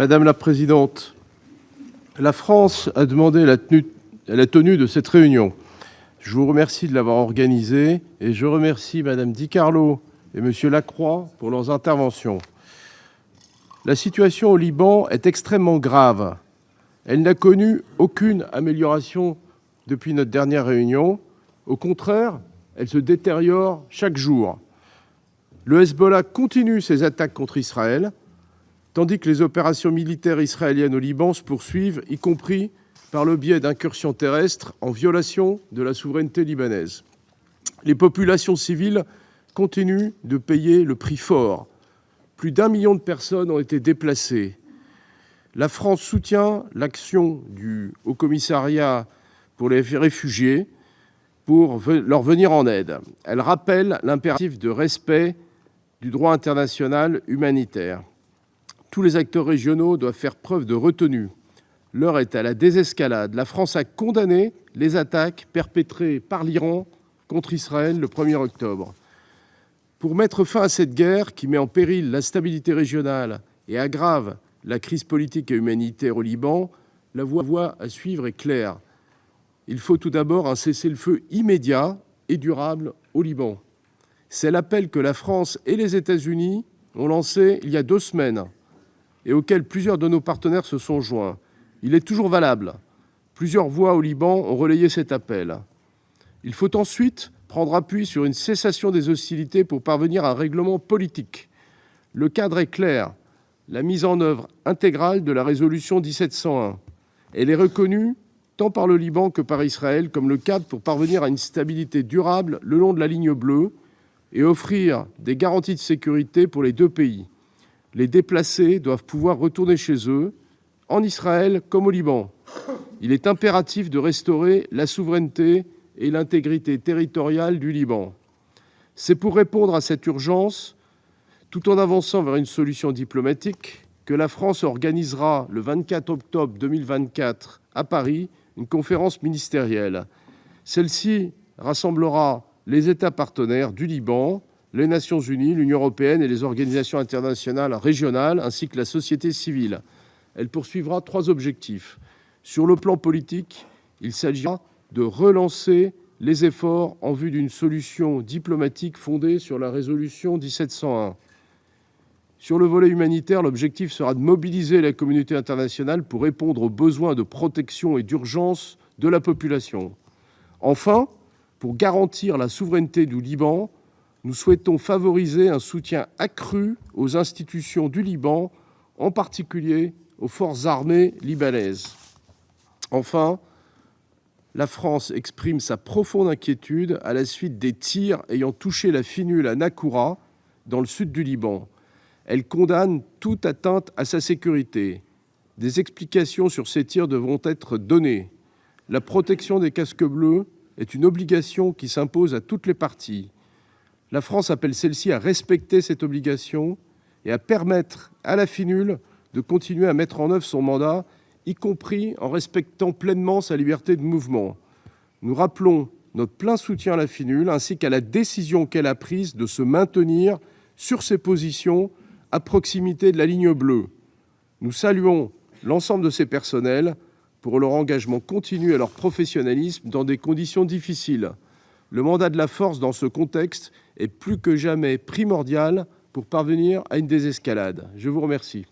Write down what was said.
Madame la présidente, la France a demandé la tenue de cette réunion. Je vous remercie de l'avoir organisée et je remercie Madame Di Carlo et Monsieur Lacroix pour leurs interventions. La situation au Liban est extrêmement grave. Elle n'a connu aucune amélioration depuis notre dernière réunion. Au contraire, elle se détériore chaque jour. Le Hezbollah continue ses attaques contre Israël, tandis que les opérations militaires israéliennes au Liban se poursuivent, y compris par le biais d'incursions terrestres en violation de la souveraineté libanaise. Les populations civiles continuent de payer le prix fort. Plus d'1 million de personnes ont été déplacées. La France soutient l'action du Haut Commissariat pour les réfugiés pour leur venir en aide. Elle rappelle l'impératif de respect du droit international humanitaire. Tous les acteurs régionaux doivent faire preuve de retenue. L'heure est à la désescalade. La France a condamné les attaques perpétrées par l'Iran contre Israël le 1er octobre. Pour mettre fin à cette guerre qui met en péril la stabilité régionale et aggrave la crise politique et humanitaire au Liban, la voie à suivre est claire. Il faut tout d'abord un cessez-le-feu immédiat et durable au Liban. C'est l'appel que la France et les États-Unis ont lancé il y a 2 semaines et auquel plusieurs de nos partenaires se sont joints. Il est toujours valable. Plusieurs voix au Liban ont relayé cet appel. Il faut ensuite prendre appui sur une cessation des hostilités pour parvenir à un règlement politique. Le cadre est clair. La mise en œuvre intégrale de la résolution 1701. Elle est reconnue tant par le Liban que par Israël comme le cadre pour parvenir à une stabilité durable le long de la ligne bleue et offrir des garanties de sécurité pour les 2 pays. Les déplacés doivent pouvoir retourner chez eux, en Israël comme au Liban. Il est impératif de restaurer la souveraineté et l'intégrité territoriale du Liban. C'est pour répondre à cette urgence, tout en avançant vers une solution diplomatique, que la France organisera le 24 octobre 2024 à Paris une conférence ministérielle. Celle-ci rassemblera les États partenaires du Liban, les Nations unies, l'Union européenne et les organisations internationales régionales, ainsi que la société civile. Elle poursuivra 3 objectifs. Sur le plan politique, il s'agira de relancer les efforts en vue d'une solution diplomatique fondée sur la résolution 1701. Sur le volet humanitaire, l'objectif sera de mobiliser la communauté internationale pour répondre aux besoins de protection et d'urgence de la population. Enfin, pour garantir la souveraineté du Liban, nous souhaitons favoriser un soutien accru aux institutions du Liban, en particulier aux forces armées libanaises. Enfin, la France exprime sa profonde inquiétude à la suite des tirs ayant touché la finule à Nakoura, dans le sud du Liban. Elle condamne toute atteinte à sa sécurité. Des explications sur ces tirs devront être données. La protection des casques bleus est une obligation qui s'impose à toutes les parties. La France appelle celle-ci à respecter cette obligation et à permettre à la finule de continuer à mettre en œuvre son mandat, y compris en respectant pleinement sa liberté de mouvement. Nous rappelons notre plein soutien à la finule ainsi qu'à la décision qu'elle a prise de se maintenir sur ses positions à proximité de la ligne bleue. Nous saluons l'ensemble de ces personnels pour leur engagement continu et leur professionnalisme dans des conditions difficiles. Le mandat de la force dans ce contexte est plus que jamais primordial pour parvenir à une désescalade. Je vous remercie.